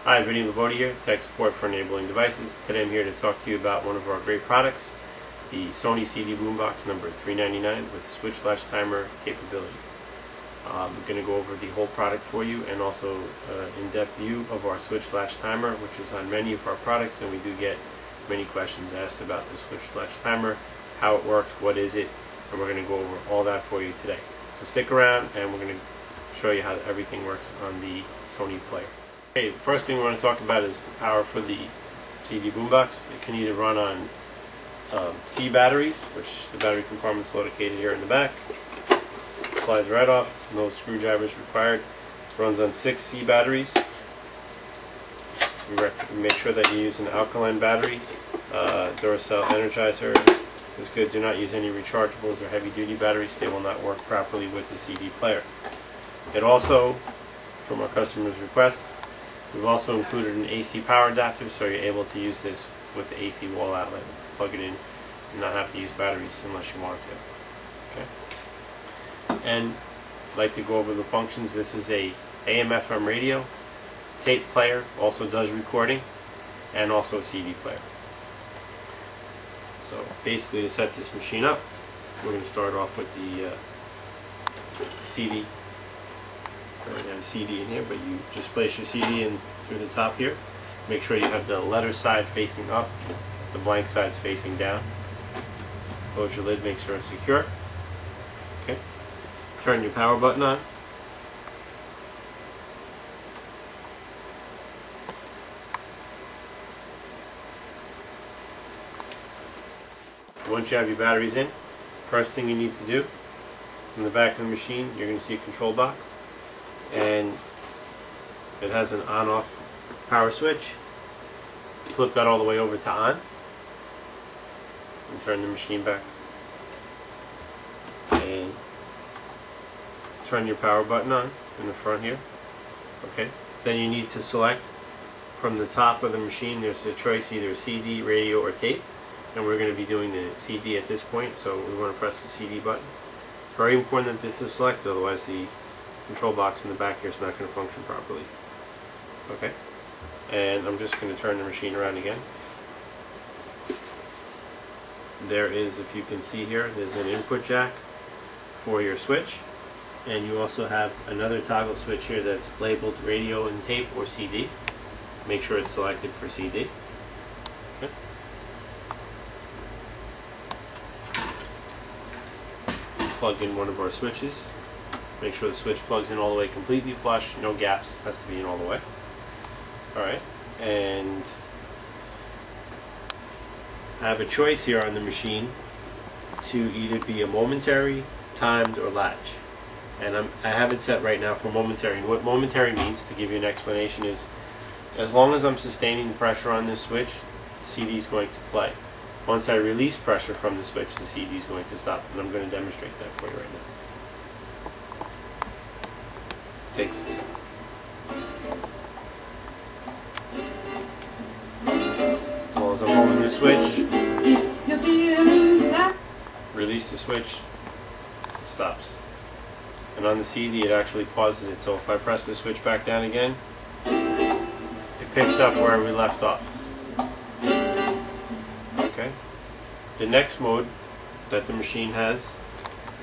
Hi, Vinny Labodi here, tech support for enabling devices. Today I'm here to talk to you about one of our great products, the Sony CD Boom Box number 399 with switch latch timer capability. I'm going to go over the whole product for you and also an in-depth view of our switch latch timer, which is on many of our products, and we do get many questions asked about the switch latch timer, how it works, what is it, and we're going to go over all that for you today. So stick around and we're going to show you how everything works on the Sony player. Okay, the first thing we want to talk about is the power for the CD Boom Box. It can either run on C batteries, which the battery compartment is located here in the back. Slides right off, no screwdrivers required. Runs on 6 C batteries. We make sure that you use an alkaline battery. Duracell Energizer is good. Do not use any rechargeables or heavy duty batteries. They will not work properly with the CD player. It also, from our customers' requests, we've also included an AC power adapter, so you're able to use this with the AC wall outlet. Plug it in and not have to use batteries unless you want to. Okay. And I'd like to go over the functions. This is a AM/FM radio, tape player, also does recording, and also a CD player. So basically, to set this machine up, we're going to start off with the CD. Right now, CD in here, but you just place your CD in through the top here. Make sure you have the letter side facing up, the blank side's facing down. Close your lid, make sure it's secure. Okay. Turn your power button on. Once you have your batteries in, first thing you need to do, in the back of the machine, you're going to see a control box. And it has an on-off power switch. Flip that all the way over to on and turn the machine back, and turn your power button on in the front here. Okay, then you need to select from the top of the machine. There's a choice, either CD, radio, or tape, and we're going to be doing the CD at this point, so we want to press the CD button. It's very important that this is selected, otherwise the control box in the back here is not going to function properly. Okay, and I'm just going to turn the machine around again. There is, if you can see here, there's an input jack for your switch, and you also have another toggle switch here that's labeled radio and tape or CD. Make sure it's selected for CD. Okay. Plug in one of our switches. Make sure the switch plugs in all the way completely flush, no gaps, has to be in all the way. Alright, and I have a choice here on the machine to either be a momentary, timed, or latch. And I have it set right now for momentary. And what momentary means, to give you an explanation, is as long as I'm sustaining the pressure on this switch, the CD is going to play. Once I release pressure from the switch, the CD is going to stop. And I'm going to demonstrate that for you right now. Takes a second. As long as I'm holding the switch, release the switch, it stops. And on the CD it actually pauses it, so if I press the switch back down again, it picks up where we left off. Okay. The next mode that the machine has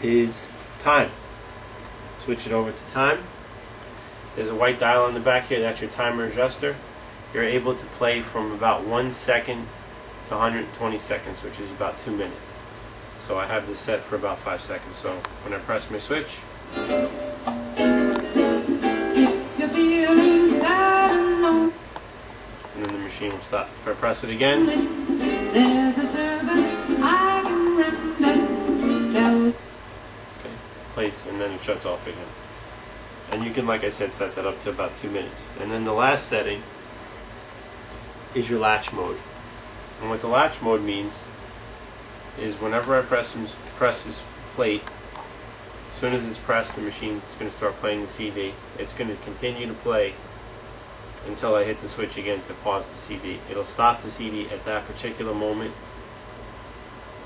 is time. Switch it over to time. There's a white dial on the back here, that's your timer adjuster. You're able to play from about 1 second to 120 seconds, which is about 2 minutes. So I have this set for about 5 seconds. So when I press my switch, and then the machine will stop. If I press it again, okay, plays, and then it shuts off again. And you can, like I said, set that up to about 2 minutes. And then the last setting is your latch mode. And what the latch mode means is whenever I press this plate, as soon as it's pressed, the machine is going to start playing the CD. It's going to continue to play until I hit the switch again to pause the CD. It'll stop the CD at that particular moment,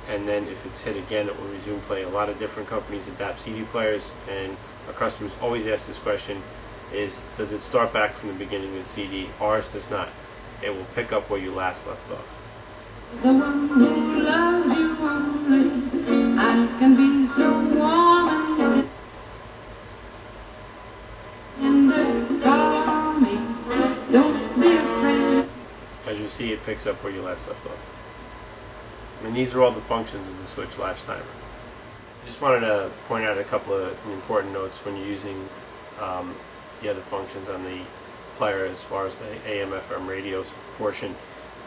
and then if it's hit again, it will resume play. A lot of different companies adapt CD players, and our customers always ask this question: is, does it start back from the beginning of the CD? Ours does not. It will pick up where you last left off. The one who loves you only, I can be so warm and tender. Call me, don't be afraid. As you see, it picks up where you last left off. And these are all the functions of the switch latch timer. I just wanted to point out a couple of important notes when you're using the other functions on the player as far as the AM/FM radio portion.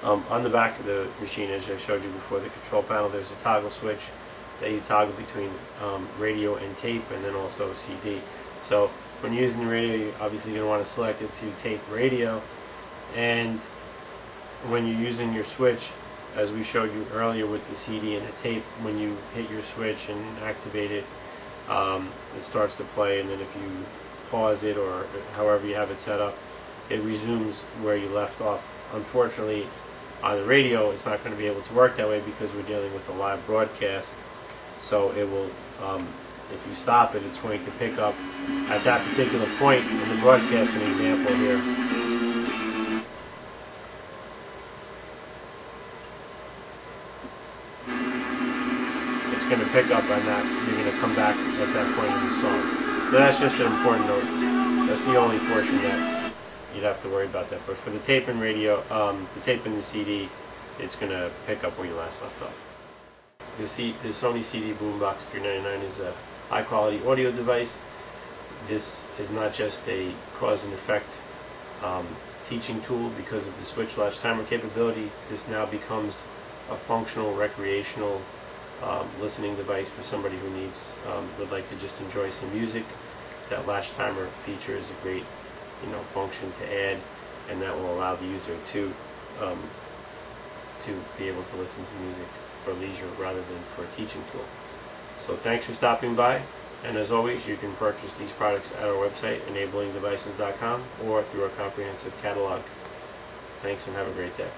On the back of the machine, as I showed you before, the control panel, there's a toggle switch that you toggle between radio and tape, and then also CD. So when you're using the radio, you're obviously going to want to select it to tape radio, and when you're using your switch, as we showed you earlier with the CD and the tape, when you hit your switch and activate it, it starts to play, and then if you pause it or however you have it set up, it resumes where you left off. Unfortunately, on the radio, it's not going to be able to work that way because we're dealing with a live broadcast. So it will, if you stop it, it's going to pick up at that particular point in the broadcast. An example here. It's going to pick up on that. You're going to come back at that point in the song. So that's just an important note. That's the only portion that you'd have to worry about that. But for the tape and radio, the tape and the CD, it's going to pick up where you last left off. The Sony CD Boom Box 399 is a high quality audio device. This is not just a cause and effect teaching tool because of the switch latch timer capability. This now becomes a functional, recreational listening device for somebody who would like to just enjoy some music. That latch timer feature is a great function to add, and that will allow the user to be able to listen to music for leisure rather than for a teaching tool. So thanks for stopping by, and as always, you can purchase these products at our website, enablingdevices.com, or through our comprehensive catalog. Thanks and have a great day.